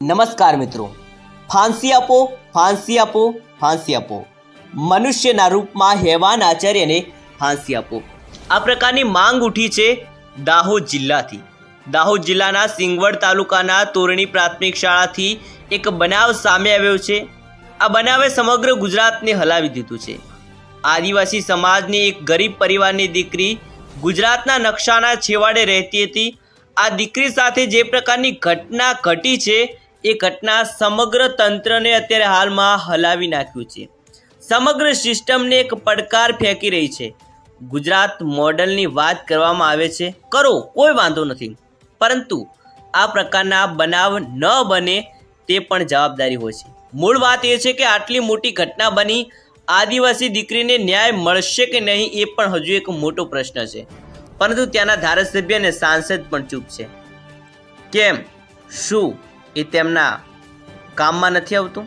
નમસ્કાર મિત્રો, ફાંસી આપો ફાંસી આપો ફાંસી આપો, મનુષ્યના રૂપમાં હેવાન આચાર્યને ફાંસી આપો, આ પ્રકારની માંગ ઉઠી છે દાહોદ જિલ્લાથી। દાહોદ જિલ્લાના સિંગવડ તાલુકાના તોરણી પ્રાથમિક શાળાથી એક બનાવ સામે આવ્યો છે। આ બનાવે સમગ્ર ગુજરાતને હલાવી દીધું છે। આદિવાસી સમાજની એક ગરીબ પરિવારની દીકરી ગુજરાતના નકશાના છેવાડે રહેતી હતી। આ દીકરી સાથે જે પ્રકારની ઘટના ઘટી છે એ ઘટના સમગ્ર તંત્રને અત્યારે હાલમાં હલાવી નાખ્યું છે। સમગ્ર સિસ્ટમને એક પડકાર ફેંકી રહી છે। ગુજરાત મોડલની વાત કરવામાં આવે છે, કરો કોઈ વાંધો નથી, પરંતુ આ પ્રકારના બનાવ ન બને તે પણ જવાબદારી હોય છે। મૂળ વાત એ છે કે આટલી મોટી ઘટના બની, આદિવાસી દીકરીને ન્યાય મળશે કે નહીં એ પણ હજુ એક મોટો પ્રશ્ન છે। પરંતુ ત્યાંના ધારાસભ્ય અને સાંસદ પણ ચૂપ છે। કેમ? શું એ તેમના કામમાં નથી આવતું,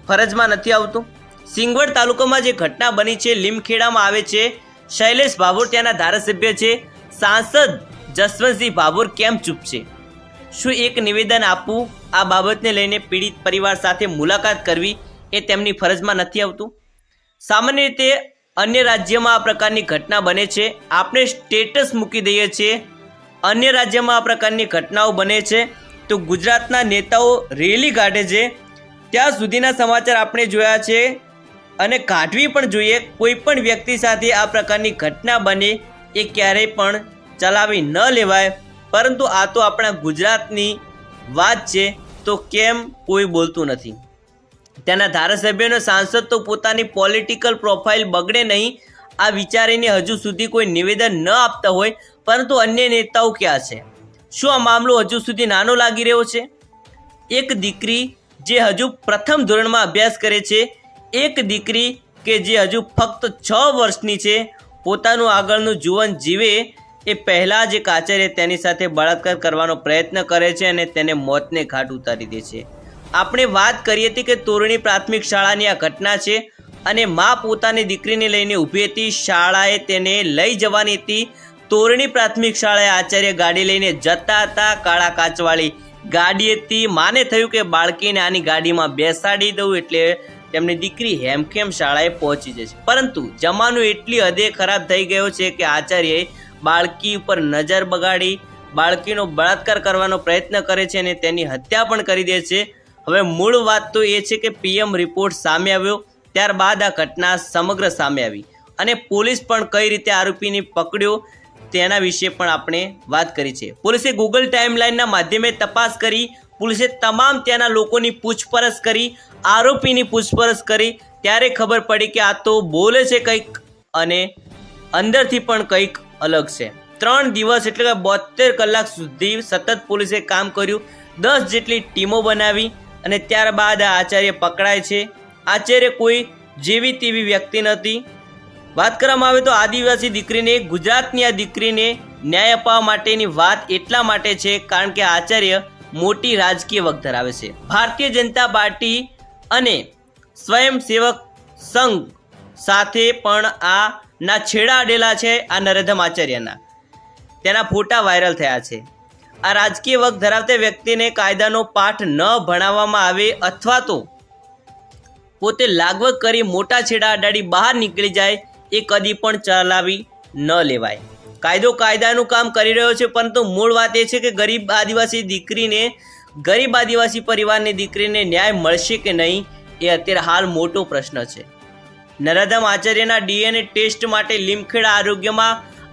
ફરજમાં નથી આવતું? સિંગવડ તાલુકામાં જે ઘટના બની છે, લીમખેડામાં આવે છે। શૈલેષ ભાભોર ત્યાંના ધારાસભ્ય છે, સાંસદ જસવંતસિંહ ભાભોર કેમ ચૂપ છે? શું એક નિવેદન આપવું, આ બાબતને લઈને પીડિત પરિવાર સાથે મુલાકાત કરવી એ તેમની ફરજમાં નથી આવતું? સામાન્ય રીતે અન્ય રાજ્યમાં આ પ્રકારની ઘટના બને છે, આપણે સ્ટેટસ મૂકી દઈએ છીએ। અન્ય રાજ્યમાં આ પ્રકારની ઘટનાઓ બને છે તો ગુજરાતના નેતાઓ રેલી કાઢે છે। ત્યાં સુધીના સમાચાર આપણે જોયા છે અને કાઢવી પણ જોઈએ। કોઈ પણ વ્યક્તિ સાથે આ પ્રકારની ઘટના બને એ ક્યારેય પણ ચલાવી ન લેવાય, પરંતુ આ તો આપણા ગુજરાતની વાત છે, તો કેમ કોઈ બોલતું નથી? ત્યાંના ધારાસભ્યોનો સાંસદ તો પોતાની પોલિટિકલ પ્રોફાઇલ બગડે નહીં આ વિચારીને હજુ સુધી કોઈ નિવેદન ન આપતા હોય, પરંતુ અન્ય નેતાઓ ક્યાં છે? શું આ મામલો હજુ સુધી નાનો લાગી રહ્યો છે? એક દીકરી જે હજુ પ્રથમ ધોરણમાં અભ્યાસ કરે છે, એક દીકરી કે જે હજુ ફક્ત 6 વર્ષની છે, પોતાનું આગળનું જીવન જીવે એ પહેલાં જ એક આચાર્ય તેની સાથે બળાત્કાર કરવાનો પ્રયત્ન કરે છે અને તેને મોતને ઘાટ ઉતારી દે છે। આપણે વાત કરી હતી કે તોરણી પ્રાથમિક શાળાની આ ઘટના છે અને મા પોતાની દીકરીને લઈને ઊભી હતી, શાળાએ તેને લઈ જવાની હતી। તોરણી પ્રાથમિક શાળાએ આચાર્ય ગાડી લઈને જતા હતા, કાળા કાચવાળી ગાડી હતી। માને થયું કે બાળકીને આની ગાડીમાં બેસાડી દઉં એટલે તેમની દીકરી હેમખેમ શાળાએ પહોંચી જશે, પરંતુ જમાનો એટલી હદે ખરાબ થઈ ગયો છે કે આચાર્યએ બાળકી ઉપર નજર બગાડી, બાળકીનો બળાત્કાર કરવાનો પ્રયત્ન કરે છે અને તેની હત્યા પણ કરી દે છે। હવે મૂળ વાત તો એ છે કે પીએમ રિપોર્ટ સામે આવ્યો, ત્યારબાદ આ ઘટના સમગ્ર સામે આવી અને પોલીસ પણ કઈ રીતે આરોપીને પકડ્યો તેના વિશે પણ આપણે વાત કરી છે। પોલીસે ગૂગલ ટાઈમલાઈનના માધ્યમે તપાસ કરી, પોલીસે તમામ ત્યાંના લોકોની પૂછપરછ કરી, આરોપીની પૂછપરછ કરી, ત્યારે ખબર પડી કે આ તો બોલે છે કંઈક અને અંદરથી પણ કંઈક અલગ છે। 3 દિવસ એટલે કે 72 કલાક સુધી સતત પોલીસે કામ કર્યું, 10 જેટલી ટીમો બનાવી અને ત્યારબાદ આ આચાર્ય પકડાય છે। આચાર્ય કોઈ જેવી તેવી વ્યક્તિ નથી। વાત કરવામાં આવે તો આદિવાસી દીકરીને, ગુજરાતની આ દીકરીને ન્યાય અપાવવા માટેની વાત એટલા માટે છે કારણ કે આચાર્ય મોટી રાજકીય વગ ધરાવે છે। ભારતીય જનતા પાર્ટી અને સ્વયંસેવક સંઘ સાથે પણ ના છેડા અડેલા છે આ નરેધમ આચાર્યના, તેના ફોટા વાયરલ થયા છે। આ રાજકીય વગ ધરાવતા વ્યક્તિને કાયદાનો પાઠ ન ભણાવવામાં આવે અથવા તો પોતે લાગવગ કરી મોટા છેડા અડાડી બહાર નીકળી જાય એ કદી પણ ચલાવી ન લેવાય। કાયદો કાયદાનું કામ કરી રહ્યો છે, પરંતુ મૂળ વાત એ છે કે ગરીબ આદિવાસી દીકરીને, ગરીબ આદિવાસી પરિવારની દીકરીને ન્યાય મળશે કે નહીં એ અત્યારે હાલ મોટો પ્રશ્ન છે। નરેધમ આચાર્યના ડીએનએ ટેસ્ટ માટે લીમખેડા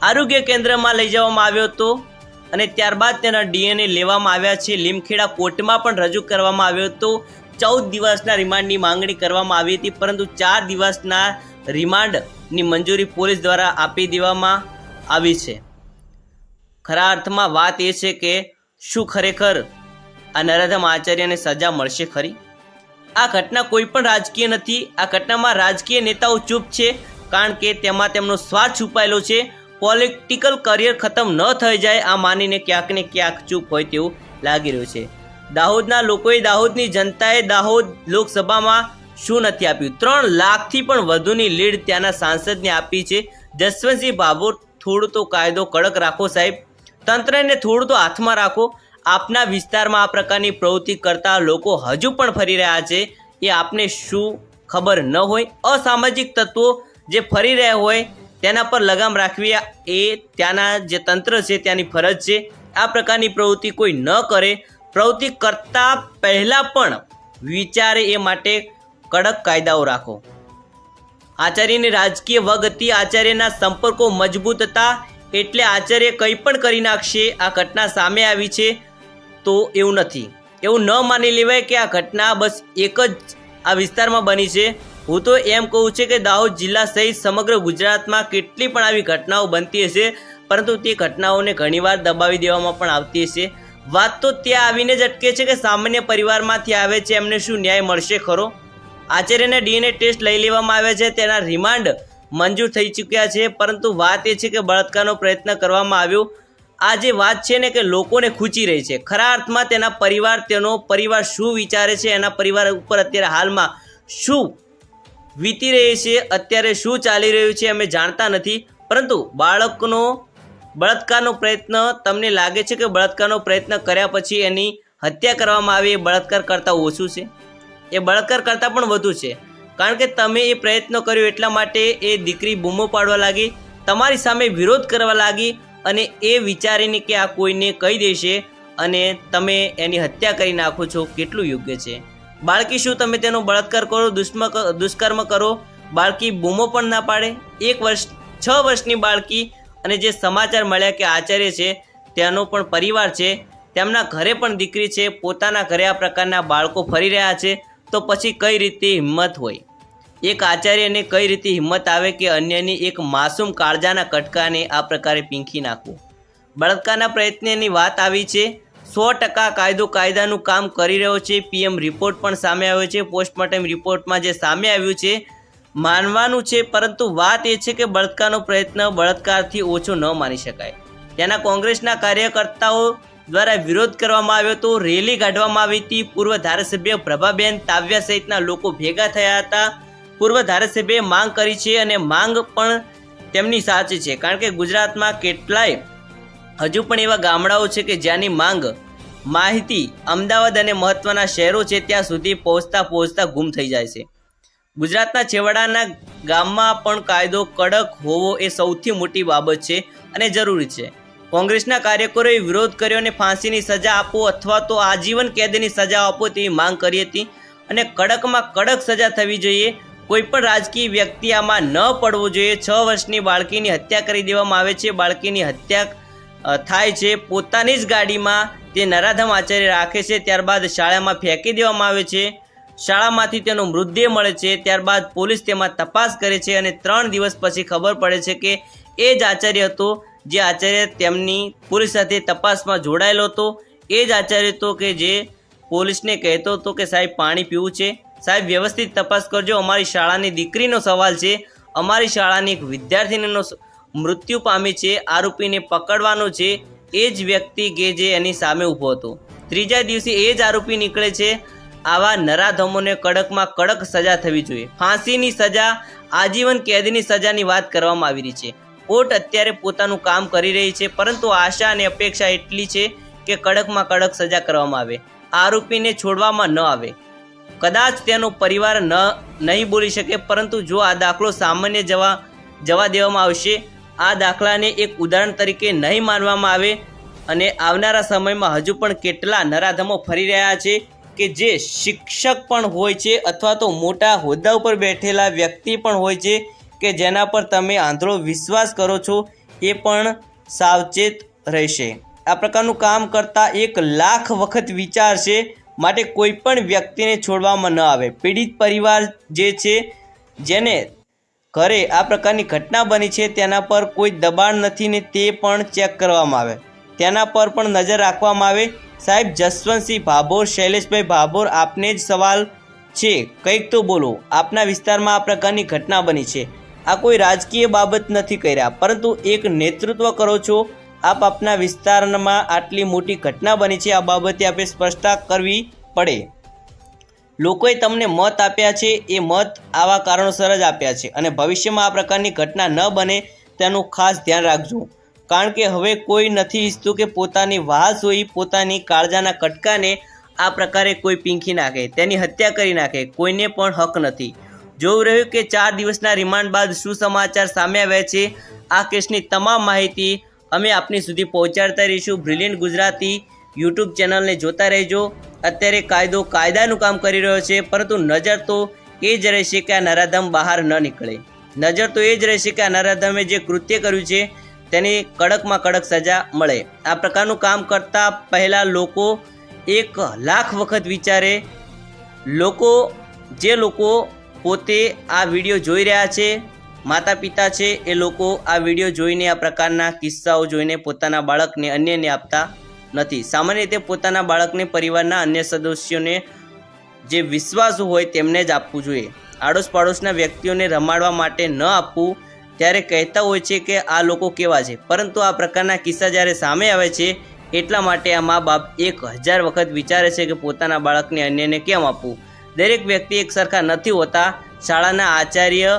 આરોગ્ય કેન્દ્રમાં લઈ જવામાં આવ્યો હતો અને ત્યારબાદ તેના ડીએનએ લેવામાં આવ્યા છે। લીમખેડા કોર્ટમાં પણ રજૂ કરવામાં આવ્યો હતો। 14 દિવસના રિમાન્ડની માંગણી કરવામાં આવી હતી, પરંતુ 4 દિવસના રિમાન્ડની મંજૂરી પોલીસ દ્વારા આપી દેવામાં આવી છે। ખરા અર્થમાં વાત એ છે કે શું ખરેખર આ નરેધમ આચાર્યને સજા મળશે ખરી? આ ઘટના કોઈ પણ રાજકીય નથી। આ ઘટનામાં રાજકીય નેતાઓ ચૂપ છે કારણ કે તેમાં તેમનો સ્વાર્થ છુપાયેલો છે। પોલિટિકલ કરિયર ખતમ ન થઈ જાય આ માનીને ક્યાંક ને ક્યાંક ચૂપ હોય તેવું લાગી રહ્યું છે। દાહોદના લોકોએ, દાહોદની જનતાએ દાહોદ લોકસભામાં શું નથી આપ્યું? 3 લાખથી પણ વધુની લીડ ત્યાંના સાંસદને આપી છે। જસવંતસિંહ ભાભોર, થોડું તો કાયદો કડક રાખો સાહેબ, તંત્રને થોડું તો હાથમાં રાખો। આપના વિસ્તારમાં આ પ્રકારની પ્રવૃત્તિ કરતા લોકો હજુ પણ ફરી રહ્યા છે એ આપને શું ખબર ન હોય? અસામાજિક તત્વો જે ફરી રહ્યા હોય તેના પર લગામ રાખવી એ ત્યાંના જે તંત્ર છે ત્યાંની ફરજ છે. આ પ્રકારની પ્રવૃત્તિ કોઈ ન કરે. પ્રવૃત્તિ કરતાં પહેલાં પણ વિચારે એ માટે કડક કાયદાઓ રાખો. આચાર્યની રાજકીય વગ હતી. આચાર્યના સંપર્કો મજબૂત હતા એટલે આચાર્ય કંઈ પણ કરી નાખશે. આ ઘટના સામે આવી છે તો એવું નથી. એવું ન માની લેવાય કે આ ઘટના બસ એક જ આ વિસ્તારમાં બની છે. હું તો એમ કહું છું કે દાહોદ જિલ્લા સહિત સમગ્ર ગુજરાતમાં કેટલી પણ આવી ઘટનાઓ બનતી હશે, પરંતુ તે ઘટનાઓને ઘણીવાર દબાવી દેવામાં પણ આવતી હશે. વાત તો ત્યાં આવીને જ અટકે છે કે સામાન્ય પરિવારમાંથી આવે છે, એમને શું ન્યાય મળશે ખરો? આચાર્યના DNA ટેસ્ટ લઈ લેવામાં આવ્યા છે, તેના રિમાન્ડ મંજૂર થઈ ચૂક્યા છે, પરંતુ વાત એ છે કે બળાત્કારનો પ્રયત્ન કરવામાં આવ્યો. આ જે વાત છે ને કે લોકોને ખૂંચી રહી છે. ખરા અર્થમાં તેનો પરિવાર શું વિચારે છે, એના પરિવાર ઉપર અત્યારે હાલમાં શું વીતી રહી છે, અત્યારે શું ચાલી રહ્યું છે અમે જાણતા નથી. પરંતુ બળાત્કારનો પ્રયત્ન, તમને લાગે છે કે બળાત્કારનો પ્રયત્ન કર્યા પછી એની હત્યા કરવામાં આવી એ બળાત્કાર કરતાં ઓછું છે? એ બળાત્કાર કરતાં પણ વધુ છે. કારણ કે તમે એ પ્રયત્ન કર્યો એટલા માટે એ દીકરી બૂમો પાડવા લાગી, તમારી સામે વિરોધ કરવા લાગી, અને એ વિચારીને કે આ કોઈને કહી દેશે અને તમે એની હત્યા કરી નાખો છો. કેટલું યોગ્ય છે? બાળકી શું તમે તેનો બળાત્કાર કરો, દુષ્કર્મ કરો, બાળકી બૂમો પણ ના પાડે? 6 વર્ષની બાળકી. અને જે સમાચાર મળ્યા કે આચાર્ય છે તેનો પણ પરિવાર છે, તેમના ઘરે પણ દીકરી છે, પોતાના ઘરે આ પ્રકારના બાળકો ફરી રહ્યા છે, તો પછી કઈ રીતે હિંમત હોય? એક આચાર્યને કઈ રીતે હિંમત આવે કે અન્યની એક માસૂમ કાળજાના કટકાને આ પ્રકારે પીંખી નાખવું? બળાત્કારના પ્રયત્નની વાત આવી છે. 100% કાયદો કાયદાનું કામ કરી રહ્યો છે. PM રિપોર્ટ પણ સામે આવ્યો છે. પોસ્ટમોર્ટમ રિપોર્ટમાં જે સામે આવ્યું છે માનવાનું છે, પરંતુ વાત એ છે કે બળાત્કારનો પ્રયત્ન બળાત્કારથી ઓછો ન માની શકાય. તેના કોંગ્રેસના કાર્યકર્તાઓ દ્વારા વિરોધ કરવામાં આવ્યો હતો, રેલી કાઢવામાં આવી હતી. પૂર્વ ધારાસભ્ય પ્રભાબેન તાવ્યા સહિતના લોકો ભેગા થયા હતા. પૂર્વ ધારાસભ્યએ માંગ કરી છે અને માંગ પણ તેમની સાચી છે, કારણ કે ગુજરાતમાં કેટલાય હજુ પણ એવા ગામડાઓ છે કે જ્યાંની માંગ, માહિતી અમદાવાદ અને મહત્વના શહેરો છે ત્યાં સુધી પહોંચતા ગુમ થઈ જાય છે. ગુજરાતના છેવાડાના ગામમાં પણ કાયદો કડક હોવો એ સૌથી મોટી બાબત છે અને જરૂરી છે. કોંગ્રેસના કાર્યકરોએ વિરોધ કર્યો અને ફાંસીની સજા આપો અથવા તો આજીવન કેદની સજા આપો તેવી માંગ કરી હતી. અને કડકમાં કડક સજા થવી જોઈએ. કોઈ પણ રાજકીય વ્યક્તિ આમાં ન પડવો જોઈએ. 6 વર્ષની બાળકીની હત્યા કરી દેવામાં આવે છે. બાળકીની હત્યા થાય છે, પોતાની જ ગાડીમાં તે નરાધમ આચાર્ય રાખે છે, ત્યારબાદ શાળામાં ફેંકી દેવામાં આવે છે. શાળામાંથી તેનો મૃતદેહ મળે છે, ત્યારબાદ પોલીસ તેમાં તપાસ કરે છે અને 3 દિવસ પછી ખબર પડે છે કે એ જ આચાર્ય હતો જે આચાર્ય તેમની પોલીસ સાથે તપાસમાં જોડાયેલો હતો. એ જ આચાર્ય હતો કે જે પોલીસને કહેતો હતો કે સાહેબ પાણી પીવું છે, સાહેબ વ્યવસ્થિત તપાસ કરજો, અમારી શાળાની દીકરીનો સવાલ છે, અમારી શાળાની એક વિદ્યાર્થીનીનો મૃત્યુ પામી છે, આરોપીને પકડવાનો છે. એ જ વ્યક્તિ કે જે એની સામે ઊભો હતો, 3જા દિવસે એ જ આરોપી નીકળે છે. આવા નરાધમોને કડકમાં કડક સજા થવી જોઈએ. ફાંસીની સજા, આજીવન કેદની સજાની વાત કરવામાં આવી રહી છે. કોર્ટ અત્યારે પોતાનું કામ કરી રહી છે, પરંતુ આશા અને અપેક્ષા એટલી છે કે કડકમાં કડક સજા કરવામાં આવે, આરોપીને છોડવામાં ન આવે. કદાચ તેનો પરિવાર નહીં બોલી શકે, પરંતુ જો આ દાખલો સામાન્ય જવા દેવામાં આવશે, આ દાખલાને એક ઉદાહરણ તરીકે નહીં માનવામાં આવે, અને આવનારા સમયમાં હજુ પણ કેટલા નરાધમો ફરી રહ્યા છે કે જે શિક્ષક પણ હોય છે અથવા તો મોટા હોદ્દા ઉપર બેઠેલા વ્યક્તિ પણ હોય છે કે જેના પર તમે આંધળો વિશ્વાસ કરો છો, એ પણ સાવચેત રહેશે. આ પ્રકારનું કામ કરતા 1 લાખ વખત વિચારશે. માટે કોઈ પણ વ્યક્તિને છોડવામાં ન આવે. પીડિત પરિવાર જે છે, જેને ઘરે આ પ્રકારની ઘટના બની છે, તેના પર કોઈ દબાણ નથી ને તે પણ ચેક કરવામાં આવે, તેના પર પણ નજર રાખવામાં આવે. સાહેબ જસવંતસિંહ ભાભોર, શૈલેષભાઈ ભાભોર, આપને જ સવાલ છે, કંઈક તો બોલો. આપના વિસ્તારમાં આ પ્રકારની ઘટના બની છે, આ કોઈ રાજકીય બાબત નથી કર્યા, પરંતુ એક નેતૃત્વ કરો છો આપ. આપના વિસ્તારમાં આટલી મોટી ઘટના બની છે, આ બાબતે આપણે સ્પષ્ટતા કરવી પડે. લોકોએ તમને મત આપ્યા છે, એ મત આવા કારણોસર જ આપ્યા છે, અને ભવિષ્યમાં આ પ્રકારની ઘટના ન બને તેનું ખાસ ધ્યાન રાખજો. કારણ કે હવે કોઈ નથી ઈચ્છતું કે પોતાની વાહસોઈ પોતાની કાળજાના કટકાને આ પ્રકારે કોઈ પીંખી નાખે, તેની હત્યા કરી નાખે. કોઈને પણ હક નથી. જોવું રહ્યું કે 4 દિવસના રિમાન્ડ બાદ શું સમાચાર સામે આવ્યા છે. આ કેસની તમામ માહિતી અમે આપની સુધી પહોંચાડતા રહીશું. બ્રિલિયન્ટ ગુજરાતી યુટ્યુબ ચેનલને જોતા રહેજો. અત્યારે કાયદો કાયદાનું કામ કરી રહ્યો છે, પરંતુ નજર તો એ જ રહેશે કે આ નરાધમ બહાર ન નીકળે. નજર તો એ જ રહેશે કે આ નરાધમે જે કૃત્ય કર્યું છે તેની કડકમાં કડક સજા મળે. આ પ્રકારનું કામ કરતા પહેલાં લોકો 1,00,000 વખત વિચારે. જે લોકો પોતે આ વિડીયો જોઈ રહ્યા છે, માતા પિતા છે, એ લોકો આ વિડીયો જોઈને આ પ્રકારના કિસ્સાઓ જોઈને પોતાના બાળકને અન્યને આપતા નથી. સામાન્ય રીતે પોતાના બાળકને પરિવારના અન્ય સદસ્યોને જે વિશ્વાસ હોય તેમને જ આપવું જોઈએ. આડોશ પાડોશના વ્યક્તિઓને રમાડવા માટે ન આપવું. ત્યારે કહેતા હોય છે કે આ લોકો કેવા છે, પરંતુ આ પ્રકારના કિસ્સા જ્યારે સામે આવે છે એટલા માટે આ મા બાપ 1,000 વખત વિચારે છે કે પોતાના બાળકને અન્યને કેમ આપવું. દરેક વ્યક્તિ એક સરખા નથી હોતા. શાળાના આચાર્ય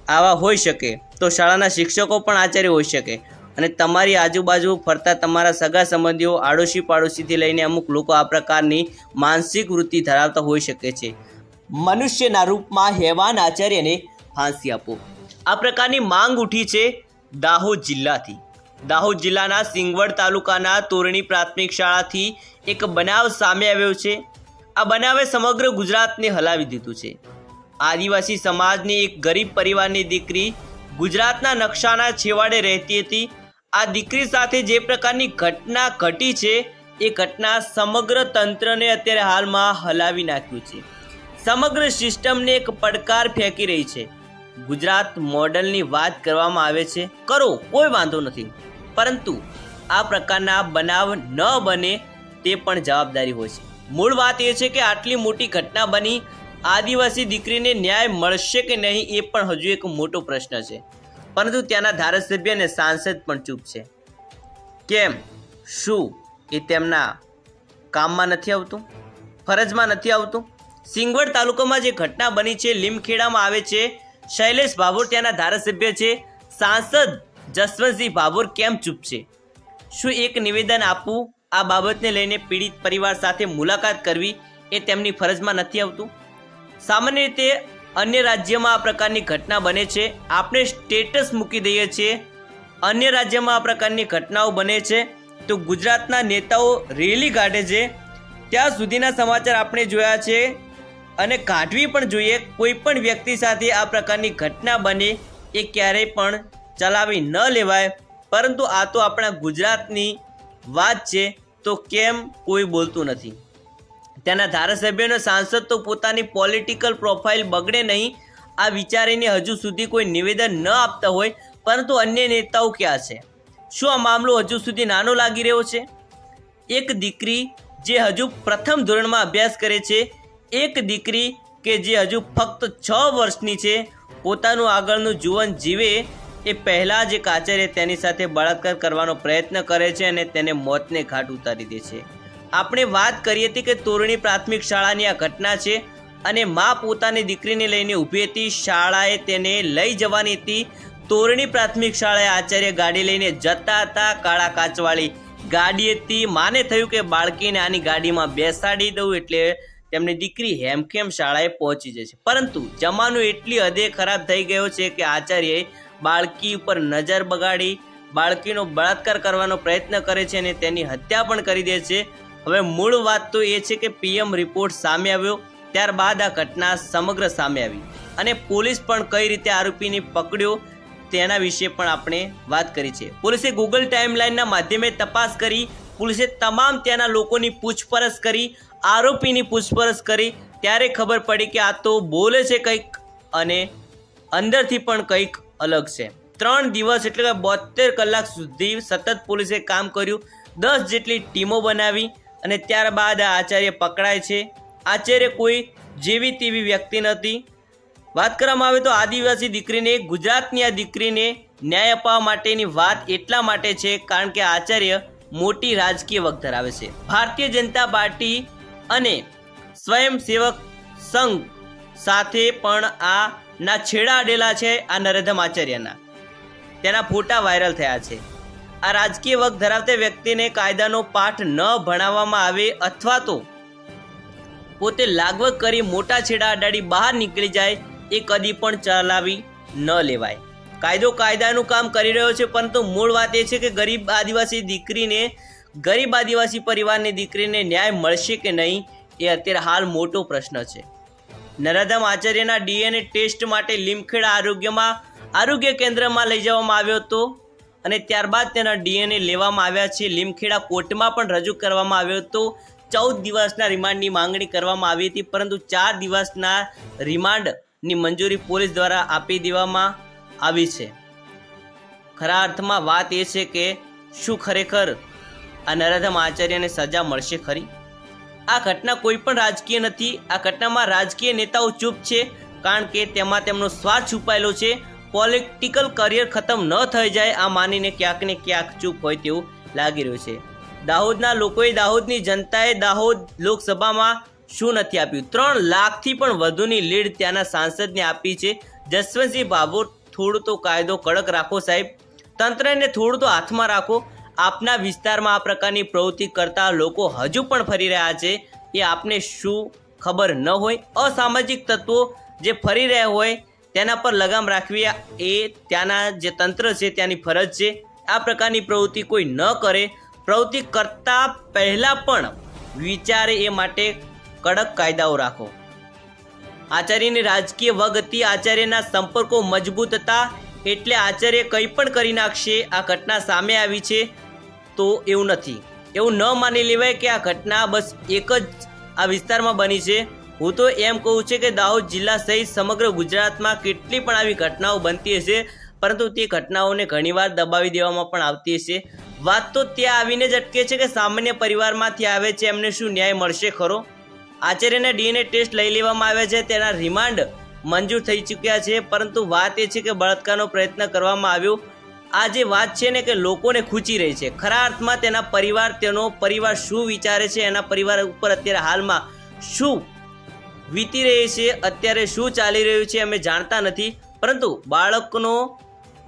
આવા હોઈ શકે તો શાળાના શિક્ષકો પણ આચાર્ય હોઈ શકે, અને તમારી આજુબાજુ ફરતા તમારા સગા સંબંધીઓ, આડોશી પાડોશીથી લઈને અમુક લોકો આ પ્રકારની માનસિક વૃત્તિ ધરાવતા હોઈ શકે છે. મનુષ્યના રૂપમાં હેવાન આચાર્યને ફાંસી આપો. આ પ્રકારની માંગ ઉઠી છે દાહોદ જિલ્લાથી. દાહોદ જિલ્લાના સિંગવડ તાલુકાના તોરણી પ્રાથમિક શાળાથી એક બનાવ સામે આવ્યો છે. આ બનાવે સમગ્ર ગુજરાતને હલાવી દીધું છે. આદિવાસી સમાજની એક ગરીબ પરિવારની દીકરી ગુજરાતના નકશાના છેવાડે રહેતી હતી. આ દીકરી સાથે જે પ્રકારની ઘટના ઘટી છે એ ઘટના સમગ્ર તંત્રને અત્યારે હાલમાં હલાવી નાખ્યું છે. સમગ્ર સિસ્ટમને એક પડકાર ફેંકી રહી છે. ગુજરાત મોડલની વાત કરવામાં આવે છે, કરો, કોઈ વાંધો નથી, પરંતુ આ પ્રકારના બનાવ ન બને તે પણ જવાબદારી હોય છે. મૂળ વાત એ છે કે આટલી મોટી ઘટના બની, આદિવાસી દીકરીને ન્યાય મળશે કે નહીં એ પણ હજુ એક મોટો પ્રશ્ન છે. પરંતુ ત્યાંના ધારાસભ્ય અને સાંસદ પણ ચૂપ છે. કેમ? શું એ તેમના કામમાં નથી આવતું, ફરજમાં નથી આવતું? સિંગવડ તાલુકામાં જે ઘટના બની છે, લીમખેડામાં આવે છે. શૈલેષ ભાભોર ત્યાંના ધારાસભ્ય છે. સાંસદ જસવંતસિંહ ભાભોર કેમ ચૂપ છે? શું એક નિવેદન આપવું, આ બાબતને લઈને પીડિત પરિવાર સાથે મુલાકાત કરવી એ તેમની ફરજમાં નથી આવતું? સામાન્ય રીતે અન્ય રાજ્યમાં આ પ્રકારની ઘટના બને છે, આપણે સ્ટેટસ મૂકી દઈએ છીએ. અન્ય રાજ્યમાં આ પ્રકારની ઘટનાઓ બને છે તો ગુજરાતના નેતાઓ રેલી કાઢે છે. ત્યાં સુધીના સમાચાર આપણે જોયા છે અને કાઢવી પણ જોઈએ. કોઈ પણ વ્યક્તિ સાથે આ પ્રકારની ઘટના બને એ ક્યારેય પણ ચલાવી ન લેવાય. પરંતુ આ તો આપણા ગુજરાતની વાત છે, તો કેમ કોઈ બોલતું નથી? ત્યાંના ધારાસભ્યોનો સાંસદ તો પોતાની પોલિટિકલ પ્રોફાઇલ બગડે નહીં આ વિચારીને હજુ સુધી કોઈ નિવેદન ન આપતા હોય, પરંતુ અન્ય નેતાઓ ક્યાં છે? શું આ મામલો હજુ સુધી નાનો લાગી રહ્યો છે? એક દીકરી જે હજુ પ્રથમ ધોરણમાં અભ્યાસ કરે છે, એક દીકરી કે જે હજુ ફક્ત 6 વર્ષની છે, પોતાનું આગળનું જીવન જીવે એ પહેલાં જ એક આચાર્ય તેની સાથે બળાત્કાર કરવાનો પ્રયત્ન કરે છે અને તેને મોતને ઘાટ ઉતારી દે છે. આપણે વાત કરી હતી કે તોરણી પ્રાથમિક શાળાની આ ઘટના છે અને મા પોતાની દીકરીને લઈને ઊભી હતી. શાળાએ તેને લઈ જવાની હતી. તોરણી પ્રાથમિક શાળાએ આચાર્ય ગાડી લઈને જતા હતા. કાળા કાચવાળી ગાડી હતી. માને થયું કે બાળકીને આની ગાડીમાં બેસાડી દઉં એટલે તેમની દીકરી હેમખેમ શાળાએ પહોંચી જશે. પરંતુ જમાનો એટલી હદે ખરાબ થઈ ગયો છે કે આચાર્યએ બાળકી ઉપર નજર બગાડી, બાળકીનો બળાત્કાર કરવાનો પ્રયત્ન કરે છે અને તેની હત્યા પણ કરી દે છે. હવે મૂળ વાત તો એ છે કે પીએમ રિપોર્ટ સામે આવ્યો, ત્યારબાદ આ ઘટના સમગ્ર સામે આવી અને પોલીસ પણ કઈ રીતે આરોપીને પકડ્યો તેના વિશે પણ આપણે વાત કરી છે. પોલીસે ગૂગલ ટાઈમલાઈનના માધ્યમે તપાસ કરી. પોલીસે તમામ ત્યાંના લોકોની પૂછપરછ કરી, આરોપીની પૂછપરછ કરી. ત્યારે ખબર પડી કે આ તો બોલે છે કંઈક અને અંદરથી પણ કંઈક અલગ છે. 3 દિવસ એટલે કે 72 કલાક સુધી સતત પોલીસે કામ કર્યું. 10 જેટલી ટીમો બનાવી અને ત્યારબાદ આ આચાર્ય પકડાય છે. આચાર્ય કોઈ જેવી તેવી વ્યક્તિ નથી. વાત કરવામાં આવે તો આદિવાસી દીકરીને, ગુજરાતની આ દીકરીને ન્યાય અપાવવા માટેની વાત એટલા માટે છે કારણ કે આચાર્ય મોટી રાજકીય વગ ધરાવે છે. ભારતીય જનતા પાર્ટી અને સ્વયંસેવક સંઘ સાથે પણ ના છેડા અડેલા છે આ નરેધમ આચાર્યના. તેના ફોટા વાયરલ થયા છે. આ રાજકીય વગ ધરાવતા વ્યક્તિને કાયદાનો પાઠ ન ભણાવવામાં આવે અથવા તો પોતે લાગવગ કરી મોટા છેડા અડાડી બહાર નીકળી જાય એ કદી પણ ચલાવી ન લેવાય. કાયદો કાયદાનું કામ કરી રહ્યો છે, પરંતુ મૂળ વાત એ છે કે ગરીબ આદિવાસી પરિવારની દીકરીને ન્યાય મળશે કે નહીં એ અત્યારે હાલ મોટો પ્રશ્ન છે. નરાધમ આચાર્યના DNA ટેસ્ટ માટે લીમખેડા આરોગ્ય કેન્દ્રમાં લઈ જવામાં આવ્યો હતો અને ત્યારબાદ તેના DNA લેવામાં આવ્યા છે. લીમખેડા કોર્ટમાં પણ રજૂ કરવામાં આવ્યો હતો. 14 દિવસના રિમાન્ડની માંગણી કરવામાં આવી હતી, પરંતુ 4 દિવસના રિમાન્ડની મંજૂરી પોલીસ દ્વારા આપી દેવામાં આવી છે. ખરા અર્થમાં વાત એ છે કે શું ખરેખર આ નરાધમ આચાર્યને સજા મળશે ખરી? આ ઘટના કોઈ પણ રાજકીય નથી. આ ઘટનામાં રાજકીય નેતાઓ ચૂપ છે, કારણ કે તેમાં તેમનો સ્વાર્થ છુપાયેલો છે. પોલિટિકલ કરિયર ખતમ ન થઈ જાય આ માનીને ક્યાંક ને ક્યાંક ચૂપ હોય તેવું લાગી રહ્યું છે. દાહોદના લોકોએ, દાહોદની જનતાએ દાહોદ લોકસભામાં શું નથી આપ્યું? 3 લાખથી પણ વધુની લીડ ત્યાંના સાંસદને આપી છે. જસવંતસિંહ ભાભોર, થોડું તો કાયદો કડક રાખો સાહેબ, તંત્રને થોડું તો હાથમાં રાખો. આપના વિસ્તારમાં આ પ્રકારની પ્રવૃત્તિ કરતા લોકો હજુ પણ ફરી રહ્યા છે, એ આપને શું ખબર ન હોય? અસામાજિક તત્વો જે ફરી રહ્યા હોય તેના પર લગામ રાખવી એ ત્યાંના જે તંત્ર છે ત્યાંની ફરજ છે. આ પ્રકારની પ્રવૃત્તિ કોઈ ન કરે. પ્રવૃત્તિ કરતાં પહેલાં પણ વિચારે એ માટે કડક કાયદાઓ રાખો. આચાર્યની રાજકીય વગ હતી, આચાર્યના સંપર્કો મજબૂત હતા, એટલે આચાર્ય કંઈ પણ કરી નાખશે. આ ઘટના સામે આવી છે તો એવું નથી, એવું ન માની લેવાય કે આ ઘટના બસ એક જ આ વિસ્તારમાં બની છે. હું તો એમ કહું છું કે દાહોદ જિલ્લા સહિત સમગ્ર ગુજરાતમાં કેટલી પણ આવી ઘટનાઓ બનતી હશે, પરંતુ તે ઘટનાઓને ઘણીવાર દબાવી દેવામાં પણ આવતી હશે. વાત તો ત્યાં આવીને જ અટકે છે કે સામાન્ય પરિવારમાંથી આવે છે, એમને શું ન્યાય મળશે ખરો? આચાર્યના DNA ટેસ્ટ લઈ લેવામાં આવ્યા છે, તેના રિમાન્ડ મંજૂર થઈ ચૂક્યા છે, પરંતુ વાત એ છે કે બળાત્કારનો પ્રયત્ન કરવામાં આવ્યો. આ જે વાત છે ને કે લોકોને ખૂંચી રહી છે. ખરા અર્થમાં તેનો પરિવાર શું વિચારે છે, એના પરિવાર ઉપર અત્યારે હાલમાં શું વીતી રહી છે, અત્યારે શું ચાલી રહ્યું છે અમે જાણતા નથી. પરંતુ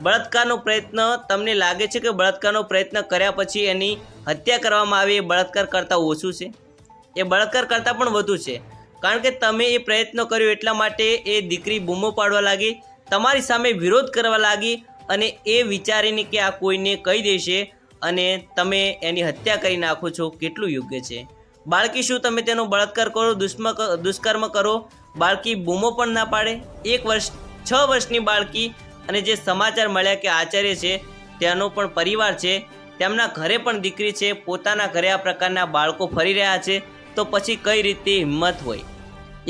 બળાત્કારનો પ્રયત્ન, તમને લાગે છે કે બળાત્કારનો પ્રયત્ન કર્યા પછી એની હત્યા કરવામાં આવી એ બળાત્કાર કરતાં ઓછું છે? એ બળાત્કાર કરતાં પણ વધુ છે, કારણ કે તમે એ પ્રયત્ન કર્યો એટલા માટે એ દીકરી બૂમો પાડવા લાગી, તમારી સામે વિરોધ કરવા લાગી, અને એ વિચારીને કે આ કોઈને કહી દેશે અને તમે એની હત્યા કરી નાખો છો. કેટલું યોગ્ય છે? બાળકી શું તમે તેનો બળાત્કાર કરો, દુષ્કર્મ કરો, બાળકી બૂમો પણ ના પાડે? 6 વર્ષની બાળકી, અને જે સમાચાર મળ્યા કે આચાર્ય છે તેનો પણ પરિવાર છે, તેમના ઘરે પણ દીકરી છે, પોતાના ઘરે આ પ્રકારના બાળકો ફરી રહ્યા છે, તો પછી કઈ રીતે હિંમત હોય?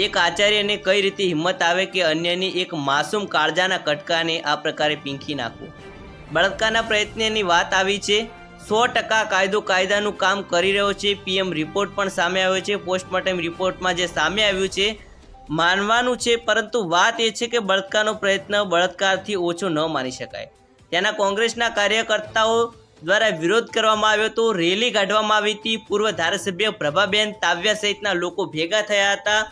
એક આચાર્યને કઈ રીતે હિંમત આવે કે અન્યની એક માસૂમ કાળજાના કટકાને આ પ્રકારે પીંખી નાખવું? બળાત્કારના પ્રયત્નની વાત આવી છે. 100% કાયદો કાયદાનું કામ કરી રહ્યો છે. PM રિપોર્ટ પણ સામે આવ્યો છે. પોસ્ટમોર્ટમ રિપોર્ટમાં જે સામે આવ્યું છે માનવાનું છે, પરંતુ વાત એ છે કે બળાત્કારનો પ્રયત્ન બળાત્કારથી ઓછો ન માની શકાય. ત્યાંના કોંગ્રેસના કાર્યકર્તાઓ દ્વારા વિરોધ કરવામાં આવ્યો હતો, રેલી કાઢવામાં આવી હતી. પૂર્વ ધારાસભ્ય પ્રભાબેન તાવ્યા સહિતના લોકો ભેગા થયા હતા.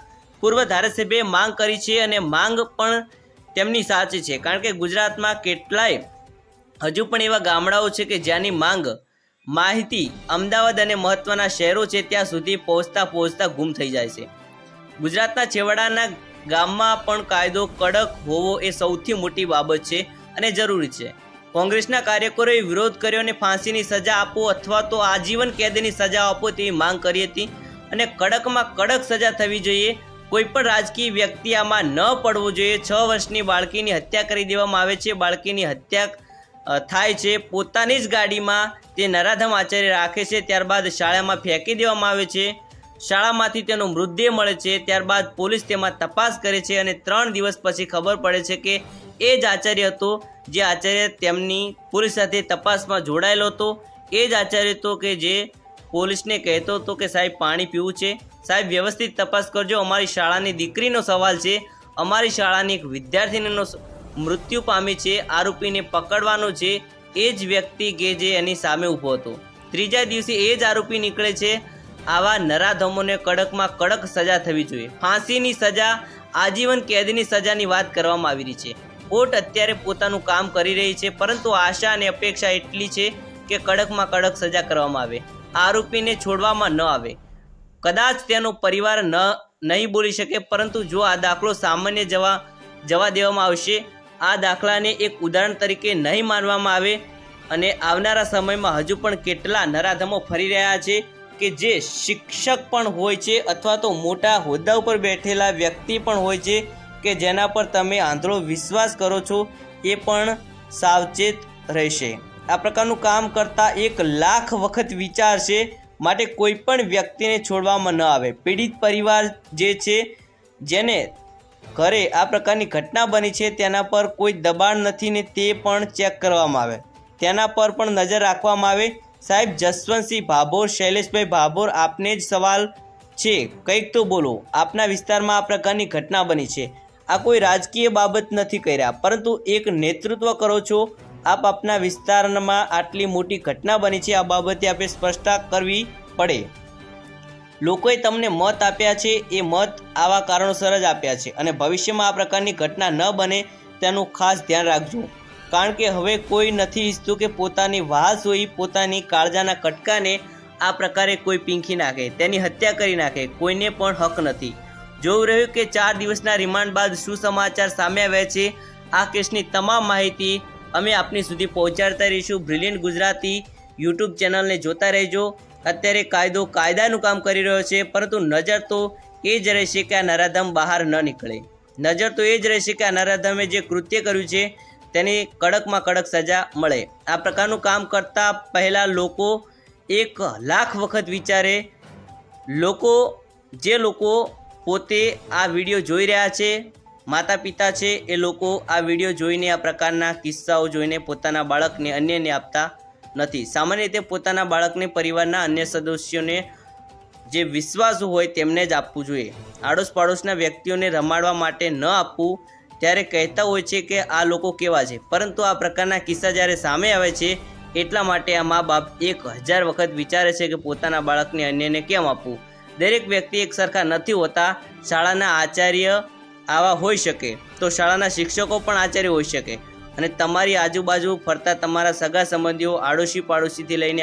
પૂર્વ ધારાસભ્યએ માંગ કરી છે, અને માંગ પણ તેમની સાચી છે, કારણ કે ગુજરાતમાં કેટલાય હજુ પણ એવા ગામડાઓ છે કે જ્યાંની માહિતી અમદાવાદ અને મહત્ત્વના શહેરો છે ત્યાં સુધી પહોંચતા ગુમ થઈ જાય છે. ગુજરાતના છેવાડાના ગામમાં પણ કાયદો કડક હોવો એ સૌથી મોટી બાબત છે અને જરૂરી છે. કોંગ્રેસના કાર્યકરોએ વિરોધ કર્યો અને ફાંસીની સજા આપો અથવા તો આજીવન કેદની સજા આપો તેવી માંગ કરી હતી, અને કડકમાં કડક સજા થવી જોઈએ. કોઈ પણ રાજકીય વ્યક્તિ આમાં ન પડવો જોઈએ. 6 વર્ષની બાળકીની હત્યા કરી દેવામાં આવે છે. બાળકીની હત્યા થાય છે, પોતાની જ ગાડીમાં તે નરાધમ આચાર્ય રાખે છે, ત્યારબાદ શાળામાં ફેંકી દેવામાં આવે છે. શાળામાંથી તેનો મૃતદેહ મળે છે, ત્યારબાદ પોલીસ તેમાં તપાસ કરે છે, અને 3 દિવસ પછી ખબર પડે છે કે એ જ આચાર્ય હતો જે આચાર્ય તેમની પોલીસ સાથે તપાસમાં જોડાયેલો હતો. એ જ આચાર્ય હતો કે જે પોલીસને કહેતો હતો કે સાહેબ પાણી પીવું છે, સાહેબ વ્યવસ્થિત તપાસ કરજો, અમારી શાળાની દીકરીનો સવાલ છે, અમારી શાળાની એક વિદ્યાર્થીનીનો મૃત્યુ પામી છે, આરોપીને પકડવાનો છે. એ જ વ્યક્તિ કે જે એની સામે ઊભો હતો, 3જા દિવસે એ જ આરોપી નીકળે છે. આવા નરાધમોને કડકમાં કડક સજા થવી જોઈએ. ફાંસીની સજા, આજીવન કેદની સજાની વાત કરવામાં આવી રહી છે. કોર્ટ અત્યારે પોતાનું કામ કરી રહી છે, પરંતુ આશા અને અપેક્ષા એટલી છે કે કડકમાં કડક સજા કરવામાં આવે, આરોપીને છોડવામાં ન આવે. કદાચ તેનો પરિવાર નહીં બોલી શકે, પરંતુ જો આ દાખલો સામાન્ય જવા દેવામાં આવશે, આ દાખલાને એક ઉદાહરણ તરીકે નહીં માનવામાં આવે અને આવનારા સમયમાં હજુ પણ કેટલા નરાધમો ફરી રહ્યા છે કે જે શિક્ષક પણ હોય છે અથવા તો મોટા હોદ્દા ઉપર બેઠેલા વ્યક્તિ પણ હોય છે કે જેના પર તમે આંધળો વિશ્વાસ કરો છો, એ પણ સાવચેત રહેશે. આ પ્રકારનું કામ કરતા 1,00,000 વખત વિચારશે. માટે કોઈ પણ વ્યક્તિને છોડવામાં ન આવે. પીડિત પરિવાર જે છે, જેને ઘરે આ પ્રકારની ઘટના બની છે, તેના પર કોઈ દબાણ નથી ને તે પણ ચેક કરવામાં આવે, તેના પર પણ નજર રાખવામાં આવે. સાહેબ જસવંતસિંહ ભાભોર, શૈલેષભાઈ ભાભોર, આપને જ સવાલ છે, કંઈક તો બોલો. આપના વિસ્તારમાં આ પ્રકારની ઘટના બની છે, આ કોઈ રાજકીય બાબત નથી કર્યા, પરંતુ એક નેતૃત્વ કરો છો આપ. આપના વિસ્તારમાં આટલી મોટી ઘટના બની છે, આ બાબતે આપણે સ્પષ્ટતા કરવી પડે. લોકોએ તમને મત આપ્યા છે, એ મત આવા કારણોસર જ આપ્યા છે અને ભવિષ્યમાં આ પ્રકારની ઘટના ન બને તેનું ખાસ ધ્યાન રાખજો. કારણ કે હવે કોઈ નથી ઈચ્છતું કે પોતાની વાસ હોય, પોતાની કાળજાના કટકાને આ પ્રકારે કોઈ પીંખી નાખે, તેની હત્યા કરી નાખે. કોઈને પણ હક નથી. જોવું રહ્યું કે 4 દિવસના રિમાન્ડ બાદ શું સમાચાર સામે આવ્યા છે. આ કેસની તમામ માહિતી અમે આપની સુધી પહોંચાડતા રહીશું. બ્રિલિયન્ટ ગુજરાતી યુટ્યુબ ચેનલને જોતા રહેજો. અત્યારે કાયદો કાયદાનું કામ કરી રહ્યો છે, પરંતુ નજર તો એ જ રહેશે કે આ નરાધમ બહાર ન નીકળે. નજર તો એ જ રહેશે કે આ નરાધમે જે કૃત્ય કર્યું છે તેની કડકમાં કડક સજા મળે. આ પ્રકારનું કામ કરતાં પહેલાં લોકો 1,00,000 વખત વિચારે. જે લોકો પોતે આ વિડીયો જોઈ રહ્યા છે, માતા પિતા છે, એ લોકો આ વિડીયો જોઈને, આ પ્રકારના કિસ્સાઓ જોઈને પોતાના બાળકને અન્યને આપતા નથી. સામાન્ય રીતે પોતાના બાળકને પરિવારના અન્ય સદસ્યોને જે વિશ્વાસુ હોય તેમને જ આપવું જોઈએ. આડોશ પાડોશના વ્યક્તિઓને રમાડવા માટે ન આપવું. ત્યારે કહેતા હોય છે કે આ લોકો કેવા છે, પરંતુ આ પ્રકારના કિસ્સા જ્યારે સામે આવે છે એટલા માટે આ મા બાપ 1,000 વખત વિચારે છે કે પોતાના બાળકને અન્યને કેમ આપવું. દરેક વ્યક્તિ એક સરખા નથી હોતા. શાળાના આચાર્ય આવા હોઈ શકે તો શાળાના શિક્ષકો પણ આચાર્ય હોઈ શકે, અને તમારી આજુબાજુ ફરતા તમારા સગા સંબંધીઓ, આડોશી પાડોશીથી લઈને